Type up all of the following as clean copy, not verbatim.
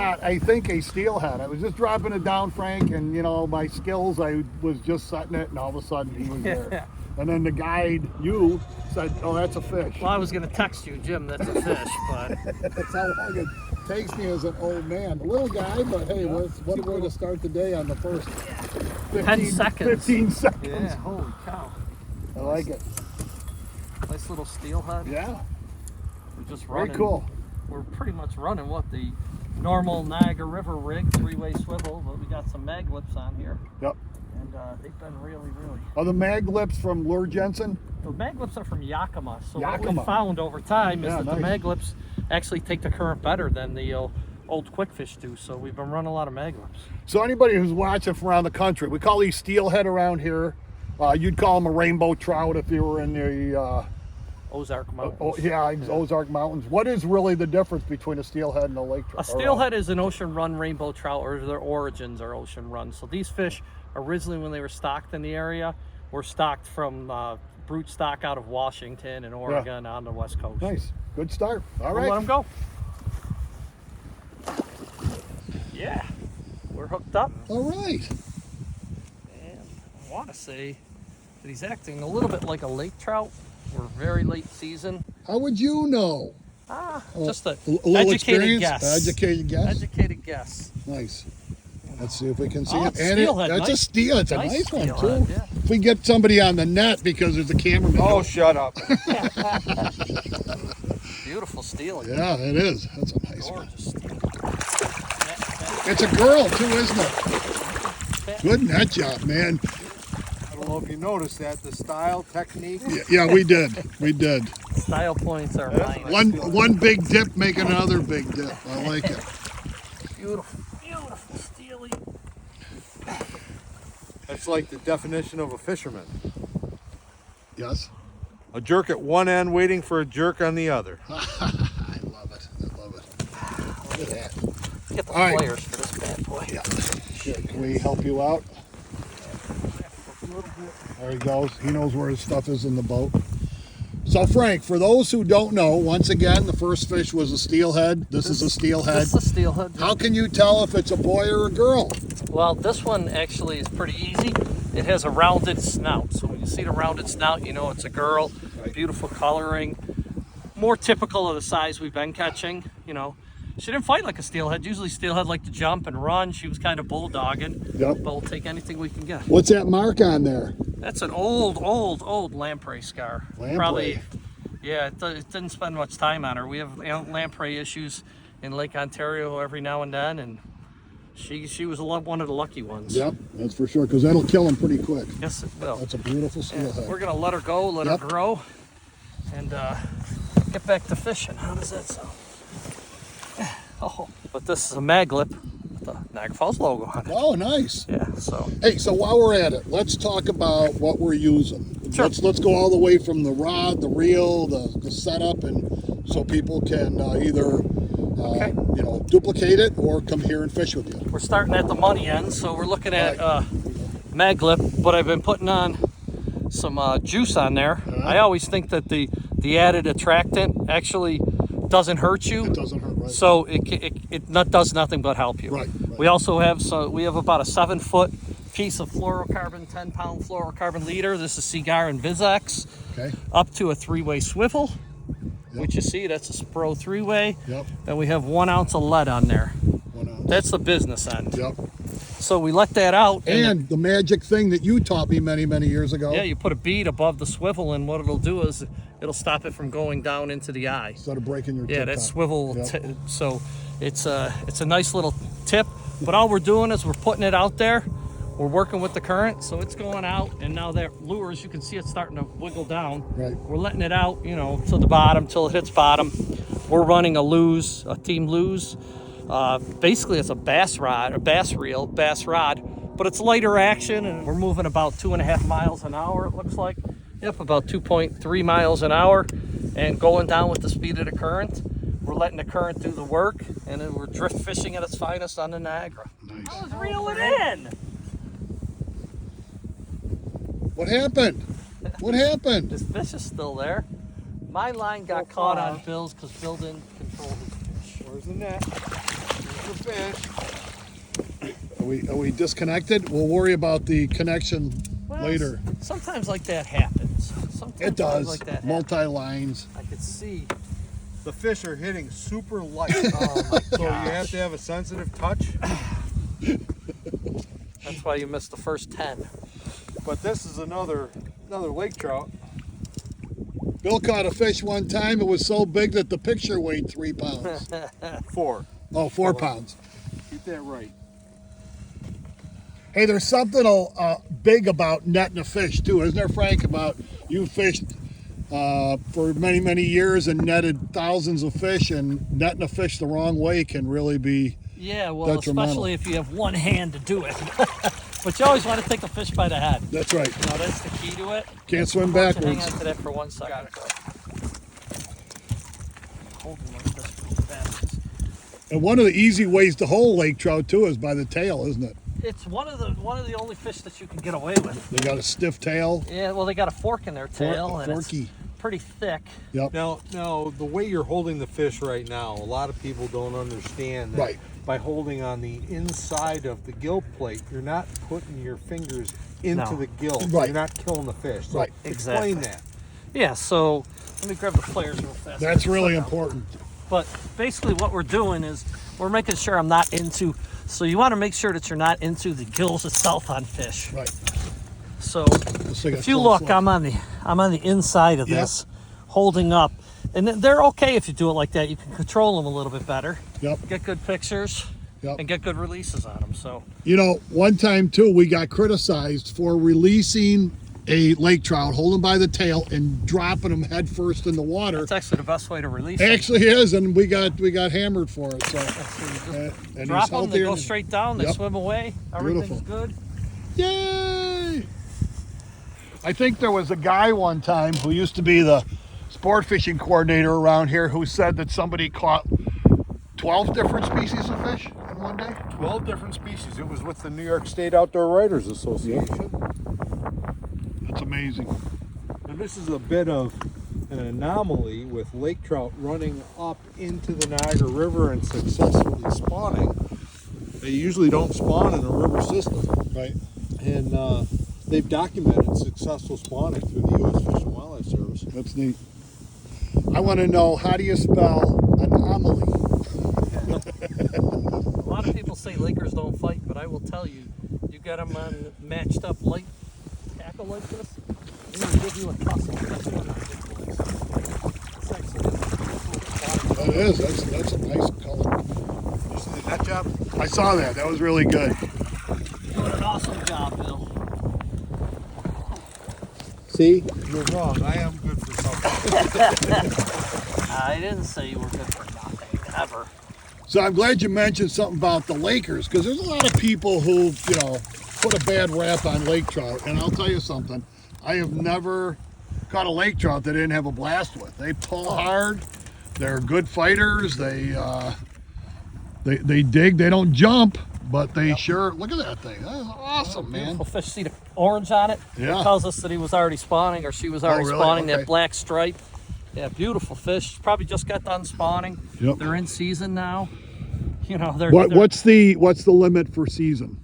got, I think, a steelhead. I was just dropping it down, Frank, and you know, my skills, I was just setting it, and all of a sudden he was there. And then the guide, you, said, oh, that's a fish. Well, I was going to text you, Jim, that's a fish, but... That's how long it takes me as an old man. A little guy, but hey, what a way to start the day on the first 10 seconds. 15 seconds. Yeah, holy cow. I like it. Nice little steelhead. Yeah. We're just running. Very cool. We're pretty much running what the normal Niagara River rig, 3-way swivel, but we got some mag lips on here. Yep. And they've been really. Are the mag lips from Lure Jensen? The mag lips are from Yakima. So what Yakima. we found over time is that nice. the mag lips actually take the current better than the old quickfish do. So we've been running a lot of mag lips. So anybody who's watching from around the country, we call these steelhead around here. You'd call them a rainbow trout if you were in the Ozark Mountains. Ozark Mountains. What is really the difference between a steelhead and a lake trout? A steelhead is an ocean run rainbow trout, or their origins are ocean run. So these fish, originally when they were stocked in the area, were stocked from brute stock out of Washington and Oregon on the West Coast. Nice. Good start. All right. We'll let them go. Yeah. We're hooked up. All right. And I want to say that he's acting a little bit like a lake trout. We're very late season. How would you know? Just a little educated experience? guess. Educated guess? Educated guess. Nice. Let's see if we can see Oh, it. it's And steelhead. that's Nice. a steel. It's a Nice nice one, steelhead, too. yeah. If we get somebody on the net because there's a cameraman. Oh, shut up. Beautiful steelhead. Yeah, it is. That's a nice one. Gorgeous steelhead. It's a girl, too, isn't it? Good net job, man. I don't know if you noticed that, the style, technique. Yeah, we did. We did. Style points are mine. One big dip making another big dip. I like it. Beautiful, beautiful steely. That's like the definition of a fisherman. Yes. A jerk at one end waiting for a jerk on the other. I love it. I love it. Look at that. Get the All right. players for this bad boy. Yeah. Can we help you out? There he goes. He knows where his stuff is in the boat. So Frank, for those who don't know, once again, the first fish was a steelhead. This is a steelhead. This is a steelhead. How can you tell if it's a boy or a girl? Well, this one actually is pretty easy. It has a rounded snout. So when you see the rounded snout, you know it's a girl. Right. Beautiful coloring. More typical of the size we've been catching, you know. She didn't fight like a steelhead. Usually steelhead like to jump and run. She was kind of bulldogging. Yep. But we'll take anything we can get. What's that mark on there? That's an old lamprey scar. Lamprey. Probably, yeah, it didn't spend much time on her. We have lamprey issues in Lake Ontario every now and then, and she was one of the lucky ones. Yep, that's for sure, because that'll kill him pretty quick. Yes, it will. That's a beautiful And steelhead. we're going to let her go, let her grow, and get back to fishing. How does that sound? Oh, but this is a mag lip with the Niagara Falls logo on it. Oh, nice. Yeah, so. Hey, so while we're at it, let's talk about what we're using. Sure. Let's go all the way from the rod, the reel, the setup, and so people can either duplicate it or come here and fish with you. We're starting at the money end, so we're looking at mag lip, but I've been putting on some juice on there. I always think that the added attractant actually doesn't hurt you. It doesn't hurt, right? So it does nothing but help you. Right. We also have about a 7-foot piece of fluorocarbon, 10-pound fluorocarbon leader. This is Cigar and Vizex. Okay. Up to a 3-way swivel, which you see, that's a Spro 3-way. Yep. Then we have 1 ounce of lead on there. 1 ounce. That's the business end. Yep. So we let that out. And the magic thing that you taught me many, many years ago. Yeah, you put a bead above the swivel, and what it'll do is it'll stop it from going down into the eye. Instead of breaking your Yeah, tip that top. swivel. Yep. So it's a nice little tip. But all we're doing is we're putting it out there. We're working with the current, so it's going out, and now that lure, as you can see, it's starting to wiggle down. Right. We're letting it out, to the bottom till it hits bottom. We're running a team lose. Basically, it's a bass rod, a bass reel, bass rod, but it's lighter action, and we're moving about 2.5 miles an hour. It looks like, yep, about 2.3 miles an hour, and going down with the speed of the current. We're letting the current do the work, and then we're drift fishing at its finest on the Niagara. Nice. I was reeling in. What happened? What happened? This fish is still there. My line got caught on Bill's because Bill didn't control his fish. Where's the net? the fish. Are we disconnected? We'll worry about the connection Well, later. Sometimes like that happens. Sometimes It does. Like that happens. Multi-lines. I could see. The fish are hitting super light. Oh my So you gosh. have to have a sensitive touch. That's why you missed the first 10. But this is another lake trout. Bill caught a fish one time. It was so big that the picture weighed 3 pounds. 4. Oh, 4 pounds. Keep that right. Hey, there's something big about netting a fish too, isn't there, Frank? About you fished for many, many years and netted thousands of fish, and netting a fish the wrong way can really be Yeah, well, detrimental. especially if you have one hand to do it. But you always want to take the fish by the head. That's right. You know, that's the key to it. Can't swim Hang backwards. on to that for 1 second. Holding like this pretty fast. And one of the easy ways to hold lake trout too is by the tail, isn't it? It's one of the only fish that you can get away with. They got a stiff tail. Yeah, well, they got a fork in their tail, and Forky. it's pretty thick. Yep. Now, the way you're holding the fish right now, a lot of people don't understand that Right. by holding on the inside of the gill plate, you're not putting your fingers into No. the gill. So Right. You're not killing the fish. So Right. explain Exactly. that. Yeah, so let me grab the pliers real fast. That's really important. But basically what we're doing is we're making sure I'm not into, so you want to make sure that you're not into the gills itself on fish. Right. So Let's take a if you close look, I'm on the inside of Yep. this, holding up. And they're okay if you do it like that. You can control them a little bit better. Yep. Get good pictures Yep. and get good releases on them. So You know, one time too, we got criticized for releasing a lake trout, holding by the tail and dropping them head first in the water. it's actually the best way to release them. Actually is, and we got hammered for it. So, and Drop he's them, they healthier go than- straight down, they Yep. swim away, everything's Beautiful. good. Yay! I think there was a guy one time who used to be the sport fishing coordinator around here who said that somebody caught 12 different species of fish in one day. 12 different species. It was with the New York State Outdoor Writers Association. That's amazing. And this is a bit of an anomaly with lake trout running up into the Niagara River and successfully spawning. They usually don't spawn in a river system. Right. And they've documented successful spawning through the U.S. Fish and Wildlife Service. That's neat. I want to know, how do you spell anomaly? A lot of people say Lakers don't fight, but I will tell you, you get them on matched up light tackle like this, they will give you a tussle. That's one of the big ones. It's actually That is. That's a nice color. You see the net job? I saw that. That was really good. doing an awesome job, Bill. See? You're wrong. I am good for something. I didn't say you were good for nothing, ever. So I'm glad you mentioned something about the Lakers, because there's a lot of people who, put a bad rap on lake trout. And I'll tell you something, I have never caught a lake trout that I didn't have a blast with. They pull hard. They're good fighters. They dig. They don't jump, but they sure, look at that thing. That's awesome, man. Beautiful fish. See the orange on it? Yeah. It tells us that he was already spawning, or she was already really? spawning. Okay. That black stripe. Yeah, beautiful fish. Probably just got done spawning. Yep. They're in season now. They're What's the limit for season?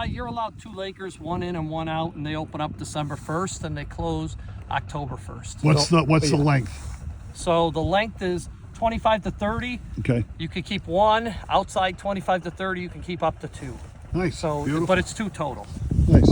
You're allowed 2 Lakers, 1 in and 1 out, and they open up December 1st and they close October 1st. What's the length? So the length is 25 to 30. Okay. You can keep 1 outside. 25 to 30. You can keep up to 2. Nice. So, beautiful. but it's 2 total. Nice.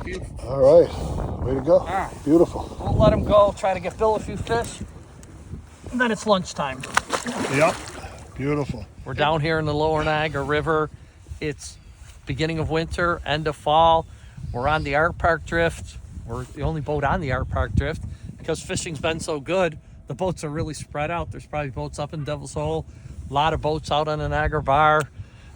Beautiful. All right. Way to go. right. Beautiful. We'll let him go. Try to get Bill a few fish. And then it's lunchtime. Yep. Beautiful. We're down here in the lower Niagara River. It's beginning of winter, end of fall. We're on the Art Park Drift. We're the only boat on the Art Park Drift because fishing's been so good. The boats are really spread out. There's probably boats up in Devil's Hole, a lot of boats out on the Niagara Bar.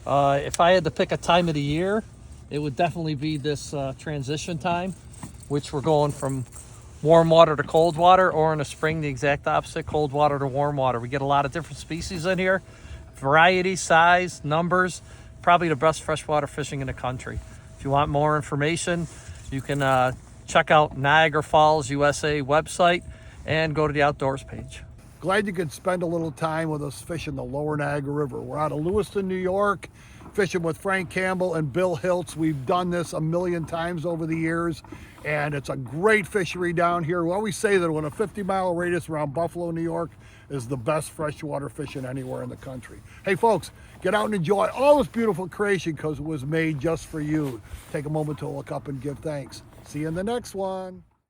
If I had to pick a time of the year, it would definitely be this transition time, which we're going from warm water to cold water, or in the spring, the exact opposite, cold water to warm water. We get a lot of different species in here, variety, size, numbers, probably the best freshwater fishing in the country. If you want more information, you can check out Niagara Falls USA website and go to the outdoors page. Glad you could spend a little time with us fishing the lower Niagara River. We're out of Lewiston, New York, fishing with Frank Campbell and Bill Hiltz. We've done this a million times over the years, and it's a great fishery down here. We always say that when a 50-mile radius around Buffalo, New York is the best freshwater fishing anywhere in the country. Hey folks, get out and enjoy all this beautiful creation because it was made just for you. Take a moment to look up and give thanks. See you in the next one.